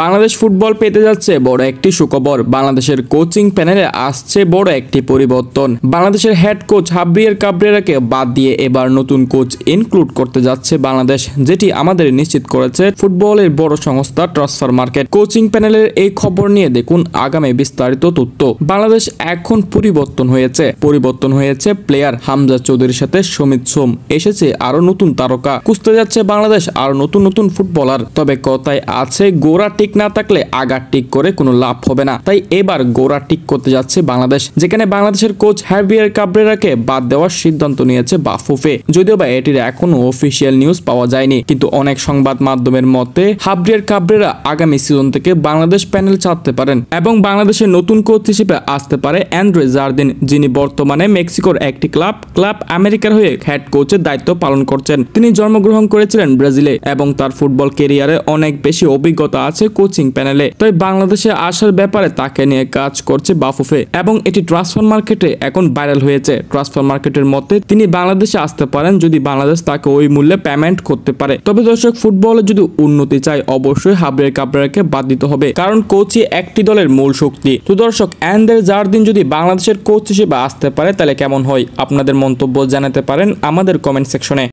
Bangladesh football পেতে যাচ্ছে বড় একটি সুখবর। বাংলাদেশের কোচিং প্যানেলে আসছে বড় একটি পরিবর্তন। বাংলাদেশের হেড কোচ হাব্রিয়ার কাবরেরাকে বাদ দিয়ে এবার নতুন কোচ ইনক্লুড করতে যাচ্ছে বাংলাদেশ, যেটি আমাদের নিশ্চিত করেছে ফুটবলের বড় সংস্থা ট্রান্সফার মার্কেট। কোচিং প্যানেলের এই খবর নিয়ে দেখুন আগামী বিস্তারিত তথ্য। বাংলাদেশ এখন পরিবর্তন হয়েছে প্লেয়ার হামজা চৌধুরীর সাথে সমিত সোম এসেছে আরো নতুন তারকা। খুঁজতে যাচ্ছে বাংলাদেশ আরো নতুন ফুটবলার। তবে কথায় আছে গোড়া ঠিক না থাকলে আগা ঠিক করে কোনো লাভ হবে না। তাই এবার গোড়া ঠিক করতে যাচ্ছে বাংলাদেশ, যেখানে বাংলাদেশের কোচ হাবিয়ার কাবরেরাকে বাদ দেওয়ার সিদ্ধান্ত নিয়েছে বাফুফে। যদিও বা এটির এখনো অফিসিয়াল নিউজ পাওয়া যায়নি, কিন্তু অনেক সংবাদ মাধ্যমের মতে হাবিয়ার কাবরেরা আগামী সিজন থেকে বাংলাদেশ প্যানেল ছাড়তে পারেন এবং বাংলাদেশের নতুন কোচ হিসেবে আসতে পারে অ্যান্ড্রে জার্দিন, যিনি বর্তমানে মেক্সিকোর একটি ক্লাব আমেরিকার হয়ে হেড কোচের দায়িত্ব পালন করছেন। তিনি জন্মগ্রহণ করেছিলেন ব্রাজিলে এবং তার ফুটবল ক্যারিয়ারে অনেক বেশি অভিজ্ঞতা আছে কোচিং প্যানেলে। তাই বাংলাদেশে আসার ব্যাপারে তাকে নিয়ে কাজ করছে বাফুফে এবং এটি ট্রান্সফার মার্কেটে এখন ভাইরাল হয়েছে। ট্রান্সফার মার্কেটের মতে তিনি বাংলাদেশে আসতে পারেন যদি বাংলাদেশ তাকে ওই মূল্যে পেমেন্ট করতে পারে। তবে দর্শক, ফুটবলে যদি উন্নতি চায় অবশ্যই হাবিয়ার কাবরেরাকে বাদ দিতে হবে, কারণ কোচই একটি দলের মূল শক্তি। তো দর্শক, অ্যান্ড্রে জার্দিন যদি বাংলাদেশের কোচ হিসেবে আসতে পারে তাহলে কেমন হয়? আপনাদের মন্তব্য জানাতে পারেন আমাদের কমেন্ট সেকশনে।